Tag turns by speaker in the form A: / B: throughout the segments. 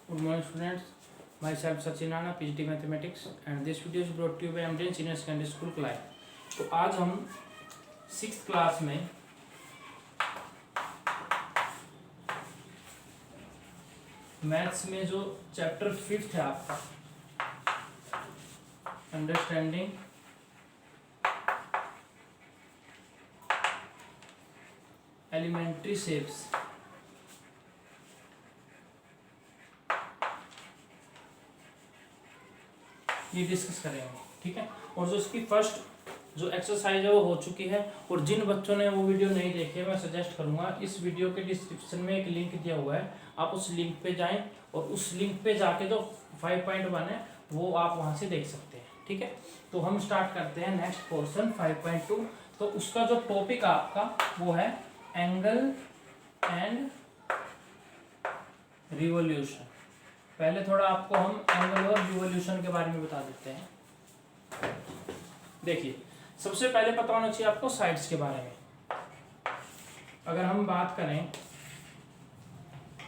A: Good morning, students. Myself Sachin Rana, PhD Mathematics, and this video is brought to you by Amden Senior Secondary School class. तो आज हम 6th class में maths में जो chapter 5th है आपका understanding elementary shapes, ये discuss करेंगे। ठीक है, और जो इसकी फर्स्ट जो एक्सरसाइज है वो हो चुकी है, और जिन बच्चों ने वो वीडियो नहीं देखी है मैं सजेस्ट करूंगा इस वीडियो के डिस्क्रिप्शन में एक लिंक दिया हुआ है, आप उस लिंक पे जाएं और उस लिंक पे जाके जो 5.1 है वो आप वहां से देख सकते हैं। ठीक है, तो हम स्टार्ट करते हैं नेक्स्ट पोर्शन 5.2। तो उसका जो टॉपिक आपका वो है एंगल एंड रिवोल्यूशन। पहले थोड़ा आपको हम एंगल और रिवोल्यूशन के बारे में बता देते हैं। देखिए, सबसे पहले पता होना चाहिए आपको साइड्स के बारे में। अगर हम बात करें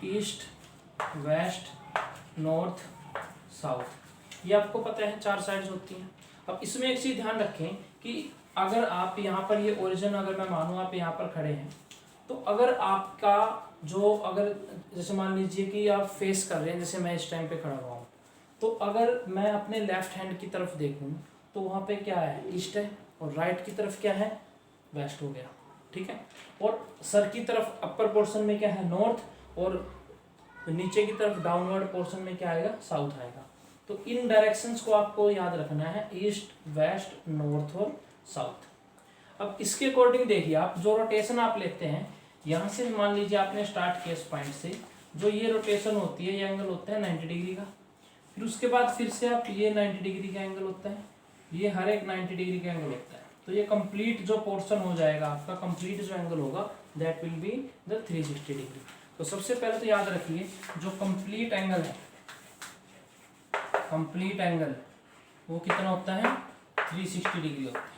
A: ईस्ट, वेस्ट, नॉर्थ, साउथ, ये आपको पता है 4 साइड्स होती हैं। अब इसमें एक चीज ध्यान रखें कि अगर आप यहाँ पर ये ओरिजिन अगर मैं मानूँ आप यहाँ पर खड़े हैं, तो अगर आपका जो अगर जैसे मान लीजिए कि आप फेस कर रहे हैं, जैसे मैं इस टाइम पे खड़ा हुआ हूँ, तो अगर मैं अपने लेफ्ट हैंड की तरफ देखूँ तो वहाँ पे क्या है, ईस्ट है, और राइट की तरफ क्या है, वेस्ट हो गया। ठीक है, और सर की तरफ अपर पोर्शन में क्या है, नॉर्थ, और नीचे की तरफ डाउनवर्ड पोर्शन में क्या आएगा, साउथ आएगा। तो इन डायरेक्शंस को आपको याद रखना है, ईस्ट, वेस्ट, नॉर्थ और साउथ। अब इसके अकॉर्डिंग देखिए, आप जो रोटेशन आप लेते हैं, यहाँ से मान लीजिए आपने स्टार्ट किया इस पॉइंट से, जो ये रोटेशन होती है, ये एंगल होता है 90 डिग्री का। फिर उसके बाद फिर से आप ये 90 डिग्री का एंगल होता है, ये हर एक 90 डिग्री का एंगल होता है। तो ये कंप्लीट जो पोर्शन हो जाएगा आपका, कंप्लीट जो एंगल होगा that will be the 360 degree. तो सबसे पहले तो याद रखिए जो कंप्लीट एंगल है, कंप्लीट एंगल वो कितना होता है, 360 डिग्री होता है।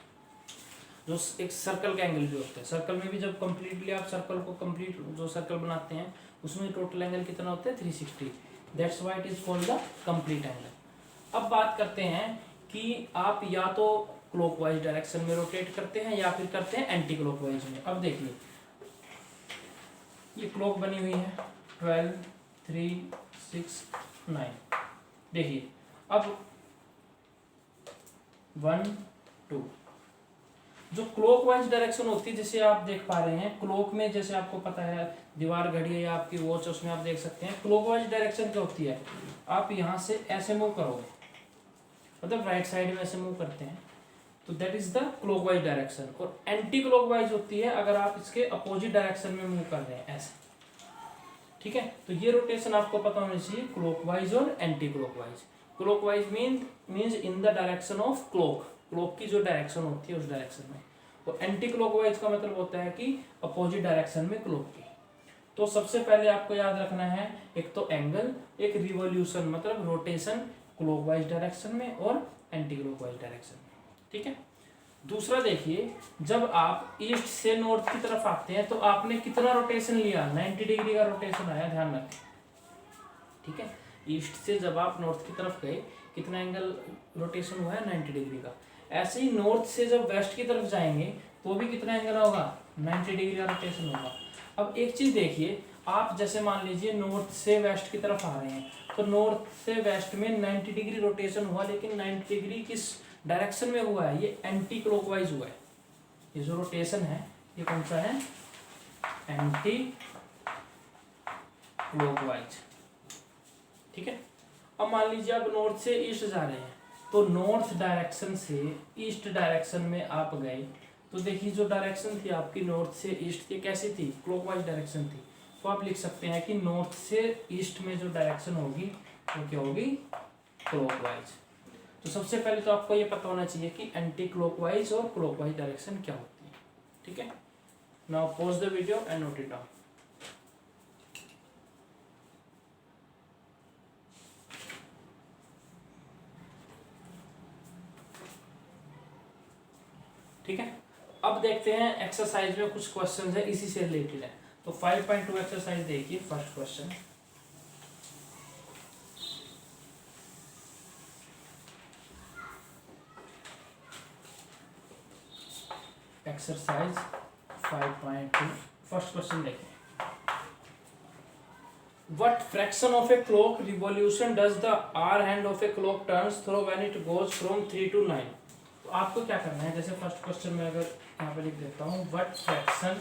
A: जो एक सर्कल का एंगल भी होता है, सर्कल में भी जब कंप्लीटली आप सर्कल को कंप्लीट जो सर्कल बनाते हैं उसमें टोटल एंगल कितना होता है, 360। That's why it is called the complete angle. अब बात करते हैं कि आप या तो क्लॉकवाइज डायरेक्शन में रोटेट करते हैं या फिर करते हैं एंटी क्लॉकवाइज में। अब देखिए ये क्लॉक बनी हुई है 12, 3, 6, 9। देखिए अब 1, 2 जो क्लॉकवाइज डायरेक्शन होती है, जैसे आप देख पा रहे हैं क्लॉक में, जैसे आपको पता है दीवार घड़ी है या आपकी वॉच है उसमें आप देख सकते हैं क्लॉकवाइज डायरेक्शन क्या होती है, आप यहाँ से ऐसे मूव करोगे, मतलब राइट साइड में ऐसे मूव करते हैं, तो that is the clockwise direction. और एंटी क्लॉकवाइज होती है अगर आप इसके अपोजिट डायरेक्शन में मूव कर रहे हैं ऐसे। ठीक है, तो ये रोटेशन आपको पता होनी चाहिए, क्लॉकवाइज और anti clockwise. Clockwise means in the direction of clock, clock की जो डायरेक्शन होती है उस डायरेक्शन में, और एंटी क्लॉकवाइज का मतलब होता है कि अपोजिट डायरेक्शन में क्लॉक की। तो सबसे पहले आपको याद रखना है एक तो एंगल, एक रिवोल्यूशन मतलब रोटेशन क्लॉकवाइज डायरेक्शन में और एंटी क्लॉकवाइज डायरेक्शन में। ठीक है, दूसरा देखिए जब आप ईस्ट से नॉर्थ की तरफ आते हैं तो आपने कितना रोटेशन लिया, 90 डिग्री का रोटेशन आया, ध्यान रखें। ठीक है, ईस्ट से जब आप नॉर्थ की तरफ गए कितना एंगल रोटेशन हुआ है, 90 डिग्री का। ऐसे ही नॉर्थ से जब वेस्ट की तरफ जाएंगे तो भी कितना एंगल होगा, 90 डिग्री का रोटेशन होगा। अब एक चीज देखिए, आप जैसे मान लीजिए नॉर्थ से वेस्ट की तरफ आ रहे हैं, तो नॉर्थ से वेस्ट में 90 डिग्री रोटेशन हुआ, लेकिन 90 डिग्री किस डायरेक्शन में हुआ है, ये एंटी क्लॉकवाइज हुआ है। ये जो रोटेशन है ये कौन सा है, एंटी क्लॉकवाइज। ठीक है, अब मान लीजिए आप नॉर्थ से ईस्ट जा रहे हैं, तो नॉर्थ डायरेक्शन से ईस्ट डायरेक्शन में आप गए, तो देखिए जो डायरेक्शन थी आपकी नॉर्थ से ईस्ट की कैसी थी, क्लॉकवाइज डायरेक्शन थी। तो आप लिख सकते हैं कि नॉर्थ से ईस्ट में जो डायरेक्शन होगी वो क्या होगी, क्लॉकवाइज। तो सबसे पहले तो आपको ये पता होना चाहिए कि एंटी क्लॉकवाइज और क्लॉकवाइज डायरेक्शन क्या होती है। ठीक है, now pause the video and note it down. ठीक है, अब देखते हैं एक्सरसाइज में कुछ क्वेश्चंस है इसी से रिलेटेड है। तो 5.2 एक्सरसाइज देखिए, first question exercise 5.2 first question देखें। What fraction of a clock revolution does the R hand of a clock turns through when it goes from 3 to 9? तो आपको क्या करना है, जैसे फर्स्ट क्वेश्चन में अगर यहाँ पे लिख देता हूँ, what fraction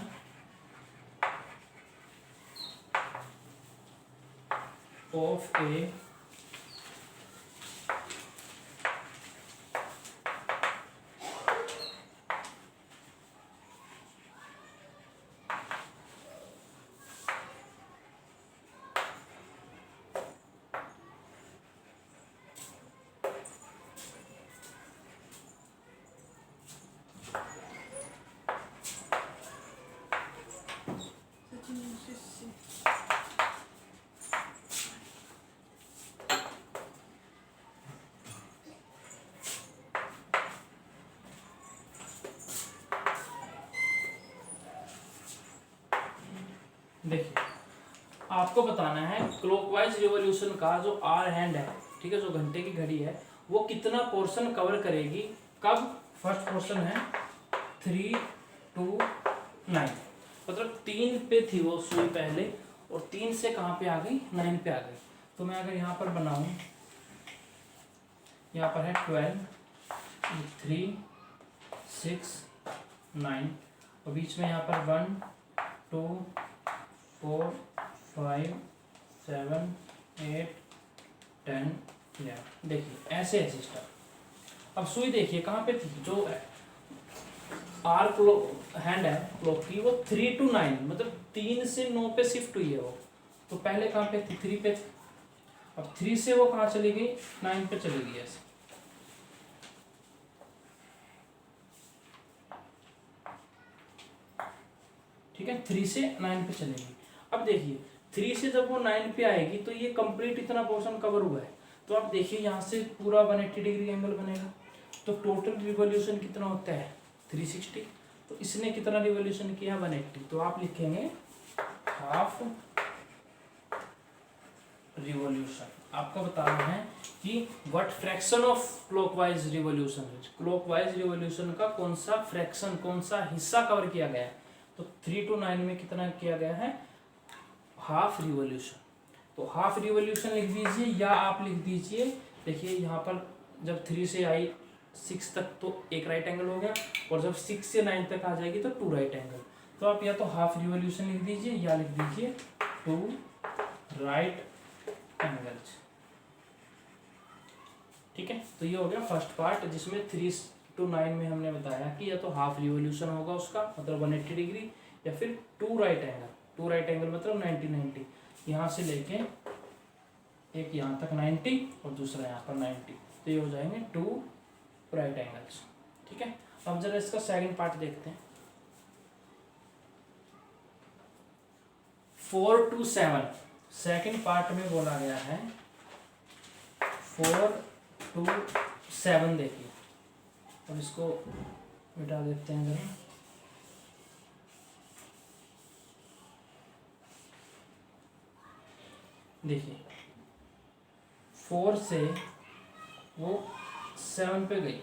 A: of a देखिए आपको बताना है क्लॉकवाइज रिवॉल्यूशन का जो आर हैंड है, ठीक है, जो घंटे की घड़ी है, वो कितना पोर्शन कवर करेगी, कब। फर्स्ट पोर्शन है 3 to 9, मतलब 3 पे थी वो सुई पहले, और 3 से कहाँ पे आ गई, 9 पे आ गई। तो मैं अगर यहाँ पर बनाऊं, यहाँ पर है 12, 3, 6, 9, और बीच में यहाँ पर 1, 2, 4, 5, 7, 8, 10, 11। देखिए ऐसे है सिस्टम। अब सुई देखिए कहाँ पे थी, जो आर क्लॉक हैंड है क्लॉक की, वो 3 to 9, मतलब 3 से 9 पे शिफ्ट हुई है वो। तो पहले कहाँ पे थी, 3 पे थी। अब 3 से वो कहाँ चली गई, 9 पे चली गई ऐसे। ठीक है, 3 से 9 पे चलेगी। अब देखिए 3 से जब वो 9 पे आएगी तो ये कंप्लीट इतना पोर्शन कवर हुआ है। तो आप देखिए यहाँ से पूरा 180 डिग्री एंगल बनेगा। तो टोटल रिवॉल्यूशन कितना होता है, 360। तो इसने कितना रिवॉल्यूशन किया, 180। तो आप लिखेंगे हाफ रिवॉल्यूशन। आपको बताना है कि what fraction of clockwise revolution है, क्लॉकवाइज रिवॉल्यूशन का कौन सा फ्रैक्शन, कौन सा हिस्सा कवर किया गया है। तो 3 to 9 में कितना किया गया है, हाफ रिवॉल्यूशन। तो हाफ रिवॉल्यूशन लिख दीजिए, या आप लिख दीजिए, देखिए यहाँ पर जब 3 से आई 6 तक तो एक राइट एंगल हो गया, और जब 6 से 9 तक आ जाएगी तो 2 राइट एंगल। तो आप या तो हाफ रिवॉल्यूशन लिख दीजिए, या लिख दीजिए 2 राइट एंगल्स। ठीक है, तो ये हो गया फर्स्ट पार्ट, जिसमें 3 to 9 में हमने बताया कि या तो हाफ रिवॉल्यूशन होगा उसका, मतलब 180 डिग्री, या फिर 2 राइट एंगल। 2 राइट एंगल मतलब 90 यहाँ से लेके एक यहाँ तक 90 और दूसरा यहाँ पर 90, तो ये हो जाएंगे 2 राइट एंगल्स। ठीक है, अब जरा इसका सेकंड पार्ट देखते हैं। 4 to 7 सेकंड पार्ट में बोला गया है 4 to 7। देखिए, और इसको मिटा देते हैं जरा। देखिए 4 से वो 7 पे गई,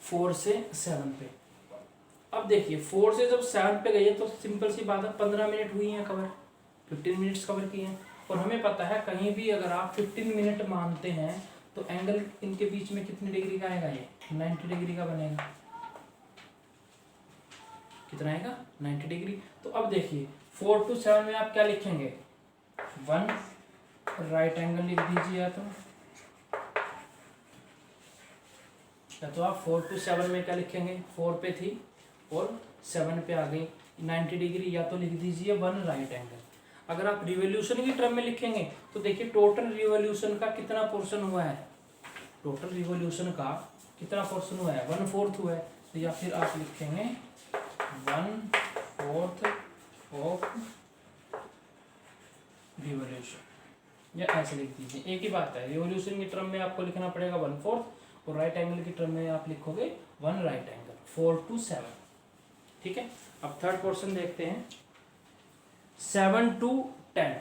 A: 4 से 7 पे। अब देखिए 4 से जब 7 पे गई है तो सिंपल सी बात है, 15 मिनट हुई हैं कवर, 15 मिनट्स कवर किए हैं। और हमें पता है कहीं भी अगर आप 15 मिनट मानते हैं तो एंगल इनके बीच में कितने डिग्री का आएगा, ये 90 डिग्री का बनेगा। कितना आएगा, 90 डिग्री। तो अब देखिए 4 to 7 में आप क्या लिखेंगे, 1 राइट एंगल लिख दीजिए, या तो आप 4 to 7 में क्या लिखेंगे, 4 पे थी और 7 पे आ गई 90 डिग्री, या तो लिख दीजिए 1 राइट एंगल। अगर आप रिवॉल्यूशन की टर्म में लिखेंगे तो देखिए टोटल रिवॉल्यूशन का कितना पोर्शन हुआ है, टोटल रिवॉल्यूशन का कितना पोर्शन हुआ है, 1/4 हुआ है। तो या फिर आप लिखेंगे 1/4 ऑफ रिवॉल्यूशन, या ऐसे लिख दीजिए, एक ही बात है। रिवॉल्यूशन की टर्म में आपको लिखना पड़ेगा 1/4, और राइट एंगल की टर्म में आप लिखोगे 1 राइट एंगल। 4 to 7। ठीक है, अब थर्ड पोर्शन देखते हैं, 7 to 10।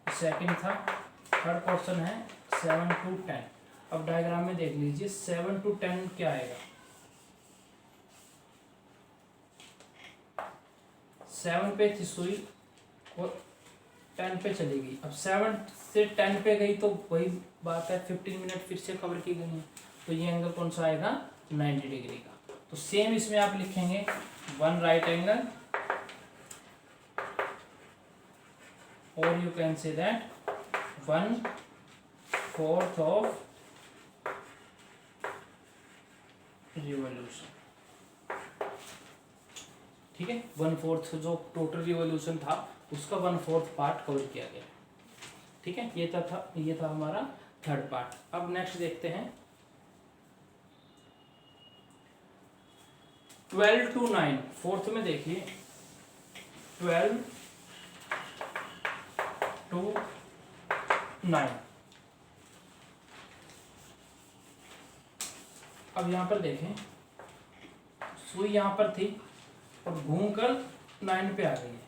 A: सेकंड था थर्ड क्वेश्चन है 7 to 10। अब डायग्राम में देख लीजिए 7 to 10 क्या आएगा। 7 पे थी सुई और 10 पे चली गई। अब 7 से 10 पे गई तो वही बात है, 15 मिनट फिर से कवर की गई है, तो ये एंगल कौन सा आएगा, 90 डिग्री का। तो सेम इसमें आप लिखेंगे 1 राइट एंगल, और you can say that 1/4 of revolution. ठीक है, 1/4 जो टोटल रिवॉल्यूशन था उसका 1/4 पार्ट कवर किया गया। ठीक है, ये था हमारा थर्ड पार्ट। अब नेक्स्ट देखते हैं 12 to 9। फोर्थ में देखिए 12 to 9। अब यहाँ पर देखें सुई यहाँ पर थी और घूमकर 9 पे आ गई है।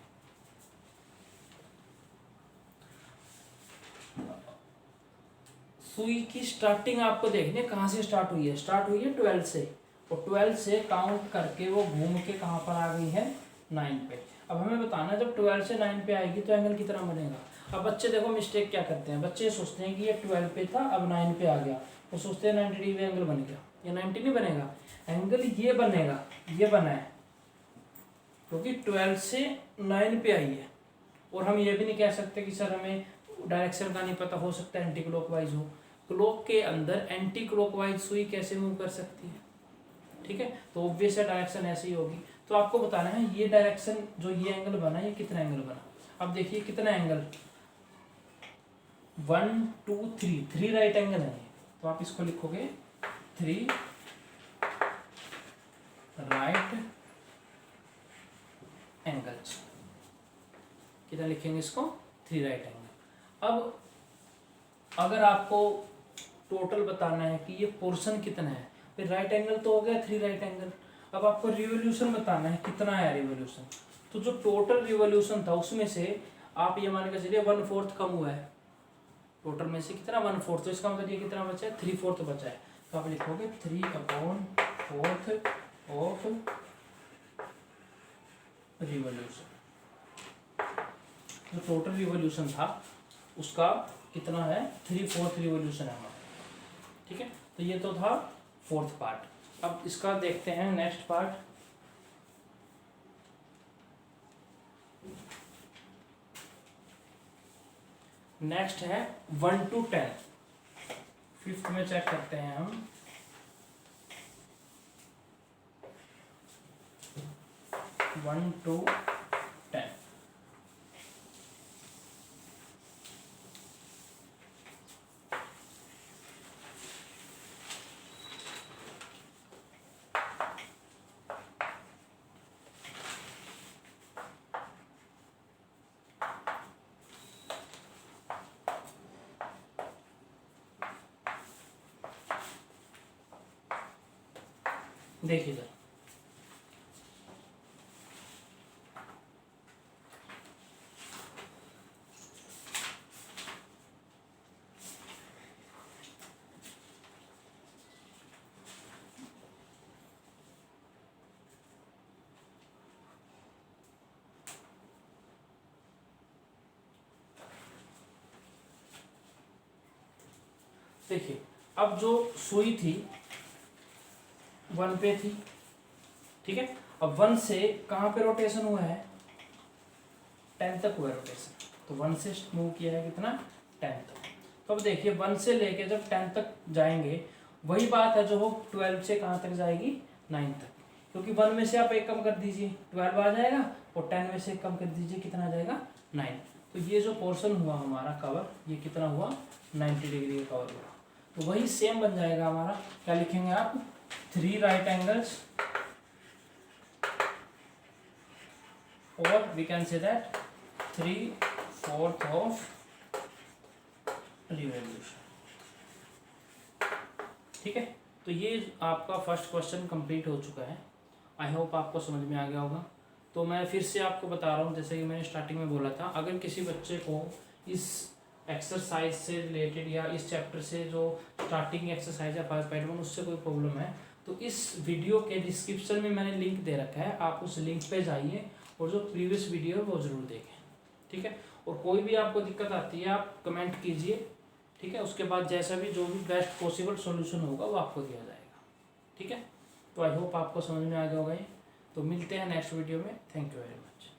A: सुई की स्टार्टिंग आपको देखनी है, कहाँ से स्टार्ट हुई है, स्टार्ट हुई है 12 से, और 12 से काउंट करके वो घूम के कहाँ पर आ गई है, 9 पे। अब हमें बताना है जब 12 से 9 पे आएगी तो एंगल कितना बनेगा। अब बच्चे देखो मिस्टेक क्या करते हैं, बच्चे सोचते हैं कि ये 12 पे था अब 9 पे आ गया, वो सोचते हैं 90 डिग्री एंगल बन गया। ये 90 नहीं बनेगा, एंगल ये बनेगा, ये बना है क्योंकि 12 से 9 पे आई है। और हम ये भी नहीं कह सकते कि सर हमें डायरेक्शन का नहीं पता, हो सकता है एंटी क्लॉकवाइज हो। क्लॉक के अंदर एंटी क्लॉकवाइज सुई कैसे मूव कर सकती है, ठीक है, तो ऑब्वियस है डायरेक्शन ऐसी ही होगी। तो आपको बताना है ये डायरेक्शन जो ये एंगल बना, ये कितना एंगल बना। अब देखिए कितना एंगल, 1 2 3 राइट एंगल है, तो आप इसको लिखोगे 3 राइट एंगल्स। कितना लिखेंगे इसको, 3 राइट एंगल। अब अगर आपको टोटल बताना है कि ये पोर्शन कितना है, फिर राइट एंगल तो हो गया 3 राइट एंगल। अब आपको रिवोल्यूशन बताना है कितना है रिवोल्यूशन, तो जो टोटल रिवोल्यूशन था उसमें से आप ये मान के चलिए 1/4 कम हुआ है, टोटल में से कितना 1/4, तो इसका मतलब ये कितना बचा है, 3/4 बचा है। तो आप लिखोगे 3/4 ऑफ रिवोल्यूशन। जो टोटल रिवोल्यूशन था उसका कितना है, 3/4 रिवोल्यूशन है हमारा। ठीक है, तो ये तो था फोर्थ पार्ट। अब इसका देखते हैं नेक्स्ट पार्ट। नेक्स्ट है 1 to 10। फिफ्थ में चेक करते हैं हम 1 to 10। देखिए सर, देखिए अब जो सुई थी 1 पे थी, ठीक है। अब 1 से कहाँ पे रोटेशन हुआ है, 10 तक हुआ है रोटेशन, तो 1 से मूव किया है कितना, 10 तक। तो अब देखिए 1 से लेके जब 10 तक जाएंगे वही बात है जो हो 12 से कहाँ तक जाएगी, 9 तक, क्योंकि 1 में से आप एक कम कर दीजिए 12 आ जाएगा, और 10 में से एक कम कर दीजिए कितना आ जाएगा, 9। तो ये जो पोर्शन हुआ हमारा कवर, ये कितना हुआ, 90 डिग्री का कवर हुआ। तो वही सेम बन जाएगा हमारा, क्या लिखेंगे आप, 3 राइट एंगल्स, और we can say that 3/4 of revolution. ठीक है, तो ये आपका फर्स्ट क्वेश्चन कंप्लीट हो चुका है। आई होप आपको समझ में आ गया होगा। तो मैं फिर से आपको बता रहा हूँ, जैसे कि मैंने स्टार्टिंग में बोला था, अगर किसी बच्चे को इस एक्सरसाइज से रिलेटेड या इस चैप्टर से जो स्टार्टिंग एक्सरसाइज है पार्ट 1 उससे कोई प्रॉब्लम है तो इस वीडियो के डिस्क्रिप्शन में मैंने लिंक दे रखा है, आप उस लिंक पे जाइए और जो प्रीवियस वीडियो है वो ज़रूर देखें, ठीक है। और कोई भी आपको दिक्कत आती है आप कमेंट कीजिए, ठीक है। उसके बाद जैसा भी जो भी बेस्ट पॉसिबल सॉल्यूशन होगा वो आपको दिया जाएगा, ठीक है। तो आई होप आपको समझ में आ गया होगा ये। तो मिलते हैं नेक्स्ट वीडियो में। Thank you very much.